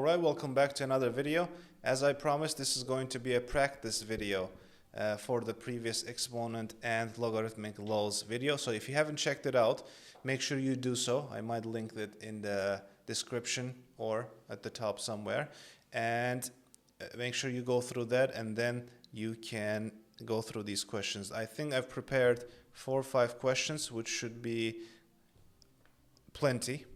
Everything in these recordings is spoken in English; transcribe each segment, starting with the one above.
Alright, welcome back to another video. As I promised, this is going to be a practice video for the previous exponent and logarithmic laws video. So if you haven't checked it out, make sure you do so. I might link it in the description or at the top somewhere. And make sure you go through that, and then you can go through these questions. I think I've prepared 4 or 5 questions, which should be plenty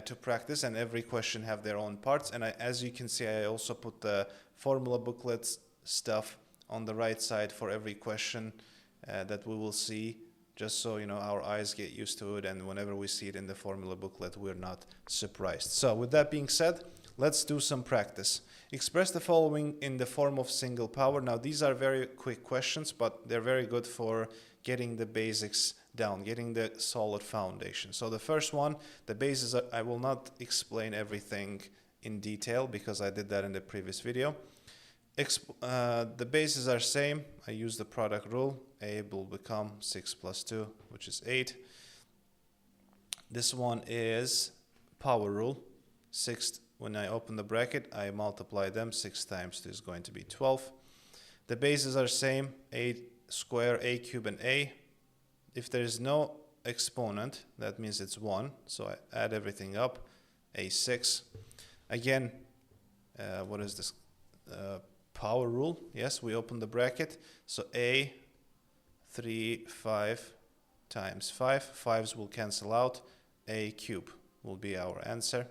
to practice, and every question have their own parts. And as you can see, I also put the formula booklets stuff on the right side for every question that we will see, just so our eyes get used to it, and whenever we see it in the formula booklet, we're not surprised. So with that being said, let's do some practice. Express the following in the form of single power. Now these are very quick questions, but they're very good for getting the basics down, getting the solid foundation. So the first one, the bases, I will not explain everything in detail because I did that in the previous video. The bases are same. I use the product rule. A will become 6 plus 2, which is 8. This one is power rule. 6, when I open the bracket, I multiply them. 6 times 2 is going to be 12. The bases are same. A square, a cube, and a. If there is no exponent, that means it's 1. So I add everything up. A6. Again, what is this? Power rule. Yes, we open the bracket. So a 3, 5 times 5. 5s will cancel out. A cube will be our answer.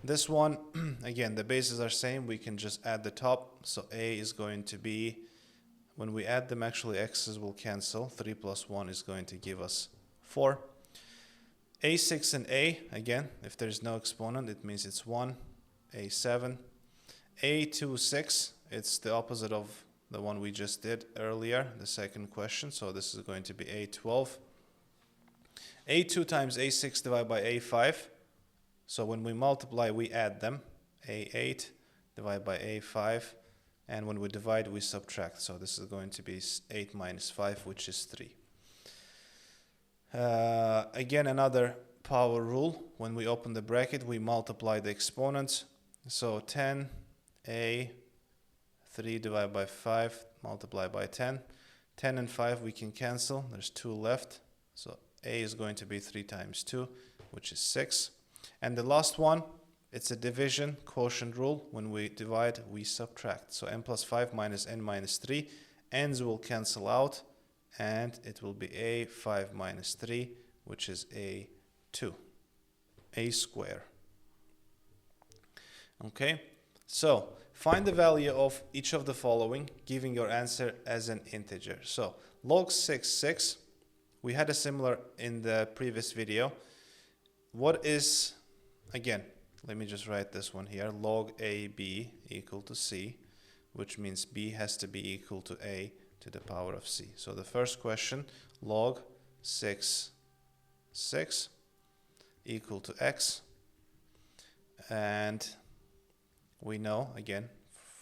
This one, again, the bases are same. We can just add the top. So a is going to be, when we add them, actually x's will cancel. 3 plus 1 is going to give us 4. A6 and a, again, if there's no exponent, it means it's 1. A7. A2, 6. It's the opposite of the one we just did earlier, the second question. So this is going to be A12. A2 times A6 divided by A5. So when we multiply, we add them. A8 divided by A5. And when we divide, we subtract. So this is going to be 8 minus 5, which is 3. Again, another power rule. When we open the bracket, we multiply the exponents. So 10, A, 3 divided by 5, multiplied by 10. 10 and 5 we can cancel. There's 2 left. So A is going to be 3 times 2, which is 6. And the last one, it's a division, quotient rule. When we divide, we subtract. So n plus 5 minus n minus 3. N's will cancel out, and it will be a 5 minus 3, which is a2. A square. Okay, so find the value of each of the following, giving your answer as an integer. So log 6, we had a similar in the previous video. What is, again, let me just write this one here, log AB equal to C, which means B has to be equal to A to the power of C. So the first question, log 6 equal to X. And we know, again,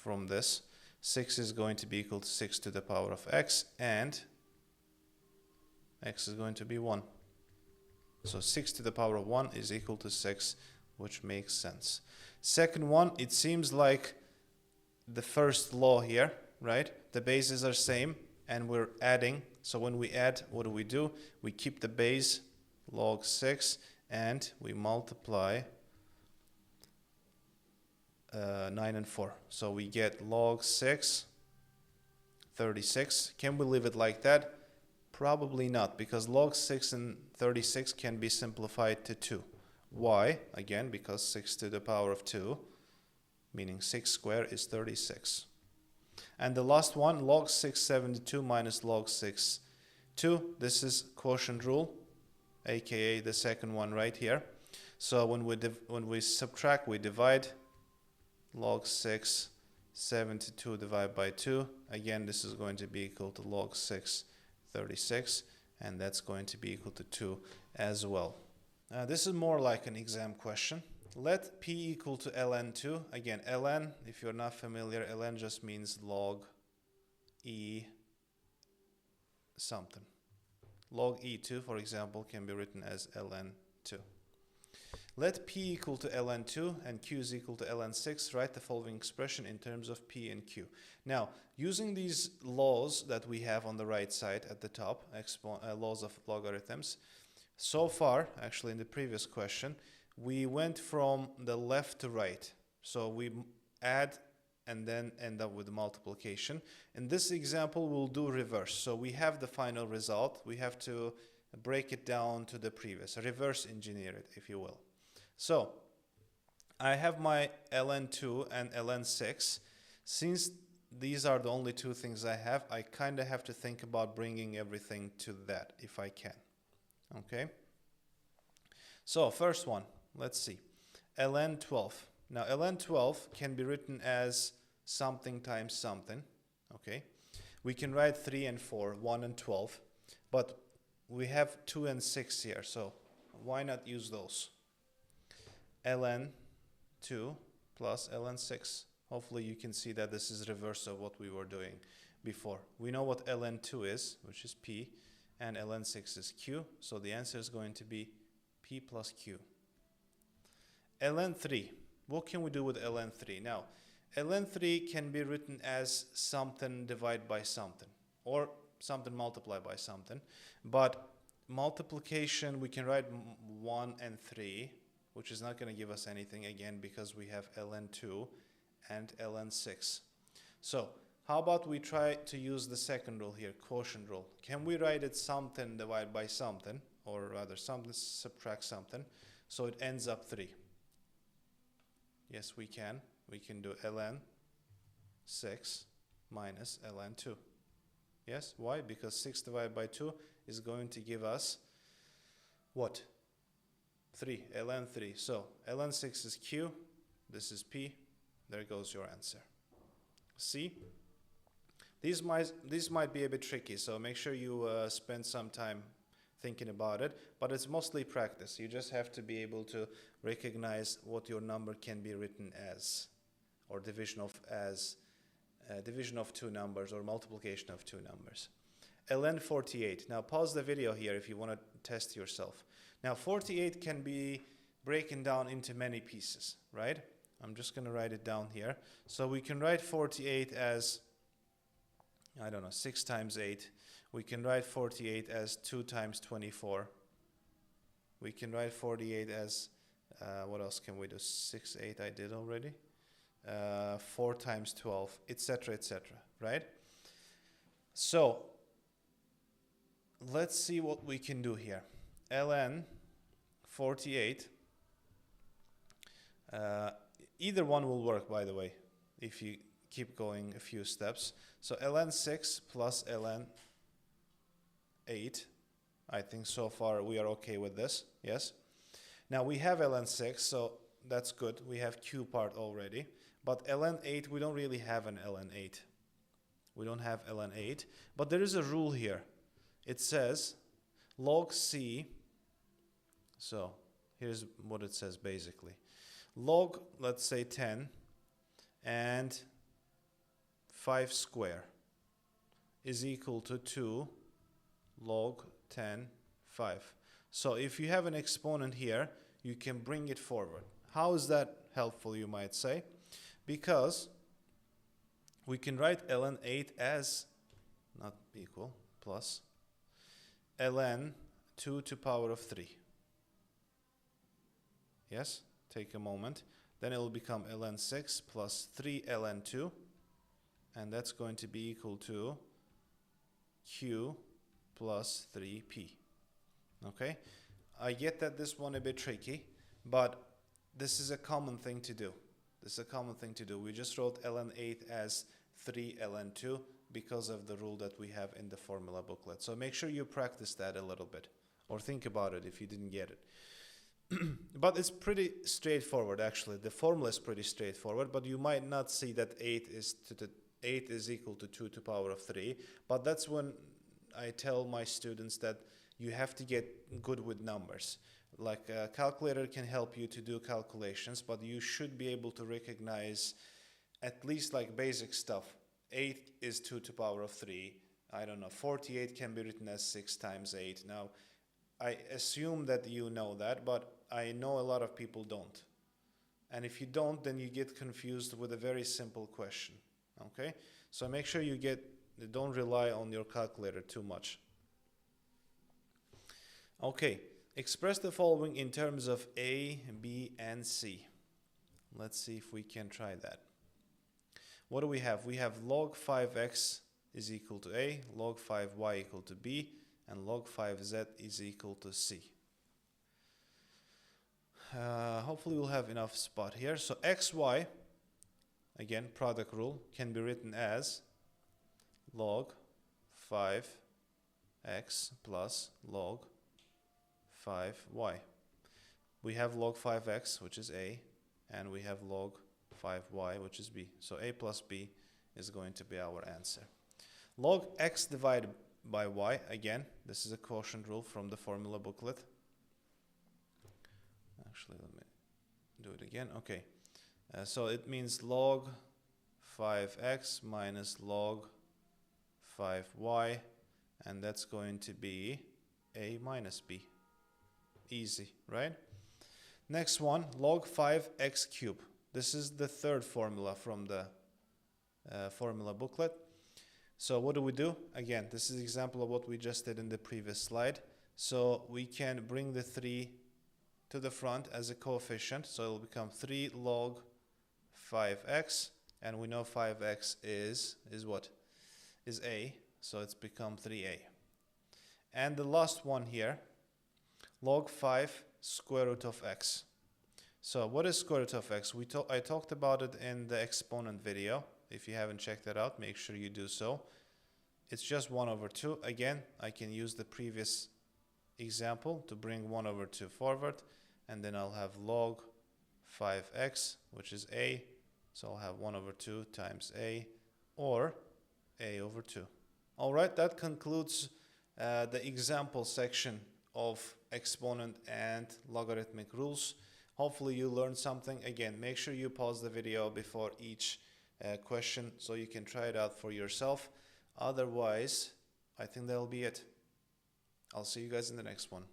from this, 6 is going to be equal to 6 to the power of X, and X is going to be 1. So 6 to the power of 1 is equal to 6, which makes sense. Second one, it seems like the first law here, right? The bases are same, and we're adding. So when we add, what do? We keep the base, log 6, and we multiply 9 and 4. So we get log 6, 36. Can we leave it like that? Probably not, because log 6 and 36 can be simplified to 2. Why? Again, because 6 to the power of 2, meaning 6 squared, is 36. And the last one, log 6, 72 minus log 6, 2. This is quotient rule, aka the second one right here. So when we subtract, we divide. Log 6, 72 divided by 2. Again, this is going to be equal to log 6, 36, and that's going to be equal to 2 as well. This is more like an exam question. Let P equal to ln2. Again, ln, if you're not familiar, ln just means log E something. Log E2, for example, can be written as ln2. Let p equal to ln2 and q is equal to ln6. Write the following expression in terms of p and q. Now, using these laws that we have on the right side at the top, laws of logarithms, so far, actually in the previous question, we went from the left to right. So we add and then end up with the multiplication. In this example, we'll do reverse. So we have the final result. We have to break it down to the previous, reverse engineer it, if you will. So I have my ln2 and ln6. Since these are the only two things I have, I kind of have to think about bringing everything to that if I can. Okay? So first one, let's see. ln12. Now ln12 can be written as something times something. Okay? We can write 3 and 4, 1 and 12, but we have 2 and 6 here, so why not use those? ln2 plus ln6. Hopefully you can see that this is reverse of what we were doing before. We know what ln2 is, which is p, and ln6 is q, so the answer is going to be p plus q. ln3. What can we do with ln3? Now, ln3 can be written as something divided by something, or something multiplied by something, but multiplication, we can write 1 and 3, which is not going to give us anything again because we have ln2 and ln6. So how about we try to use the second rule here, quotient rule. Can we write it something divided by something, or rather something subtract something, so it ends up 3? Yes, we can. We can do ln6 minus ln2. Yes, why? Because 6 divided by 2 is going to give us what? 3, ln3. So ln6 is q, this is p, there goes your answer. See? These might be a bit tricky, so make sure you spend some time thinking about it, but it's mostly practice. You just have to be able to recognize what your number can be written as, or division of two numbers or multiplication of two numbers. ln48. Now pause the video here if you want to test yourself. Now 48 can be broken down into many pieces, right? I'm just going to write it down here. So we can write 48 as, I don't know, 6 times 8. We can write 48 as 2 times 24. We can write 48 as, what else can we do? 6, 8 I did already. 4 times 12, etc., right? So let's see what we can do here. ln 48, either one will work, by the way, if you keep going a few steps. So ln6 plus ln8, I think so far we are okay with this, yes? Now we have ln6, so that's good. We have q part already. But ln8, we don't really have an ln8. We don't have ln8. But there is a rule here. It says log c. So here's what it says basically. Log, let's say 10, and 5 square is equal to 2 log 10, 5. So if you have an exponent here, you can bring it forward. How is that helpful, you might say? Because we can write ln8 as, not equal, plus ln 2 to power of 3. Yes, take a moment. Then it will become ln6 plus 3 ln2, and that's going to be equal to q plus 3p. Okay, I get that this one a bit tricky, but this is a common thing to do. This is a common thing to do. We just wrote ln8 as 3 ln2 because of the rule that we have in the formula booklet. So make sure you practice that a little bit, or think about it if you didn't get it. But it's pretty straightforward, actually. The formula is pretty straightforward, but you might not see that 8 is equal to 2 to power of 3. But that's when I tell my students that you have to get good with numbers. Like a calculator can help you to do calculations, but you should be able to recognize at least like basic stuff. 8 is 2 to power of 3. I don't know, 48 can be written as 6 times 8. Now, I assume that you know that, but I know a lot of people don't. And if you don't, then you get confused with a very simple question. Okay? So make sure you don't rely on your calculator too much. Okay, express the following in terms of A, B, and C. Let's see if we can try that. What do we have? We have log 5x is equal to A, log 5y equal to B, and log 5z is equal to C. Hopefully we'll have enough spot here. So xy, again, product rule, can be written as log 5x plus log 5y. We have log 5x, which is A, and we have log 5y, which is B. So A plus B is going to be our answer. Log x divided by y, again, this is a quotient rule from the formula booklet. Actually, let me do it again. Okay, so it means log 5x minus log 5y, and that's going to be A minus B. Easy, right? Next one, log 5x cubed. This is the third formula from the formula booklet. So what do? Again, this is an example of what we just did in the previous slide. So we can bring the 3 to the front as a coefficient. So it will become 3 log 5x. And we know 5x is what? Is A. So it's become 3a. And the last one here, log 5 square root of x. So what is square root of x? I talked about it in the exponent video. If you haven't checked that out, make sure you do so. It's just 1 over 2. Again, I can use the previous example to bring 1 over 2 forward, and then I'll have log 5x, which is a, so I'll have 1 over 2 times a, or a over 2. All right, that concludes the example section of exponent and logarithmic rules. Hopefully you learned something. Again, make sure you pause the video before each question so you can try it out for yourself. Otherwise, I think that'll be it. I'll see you guys in the next one.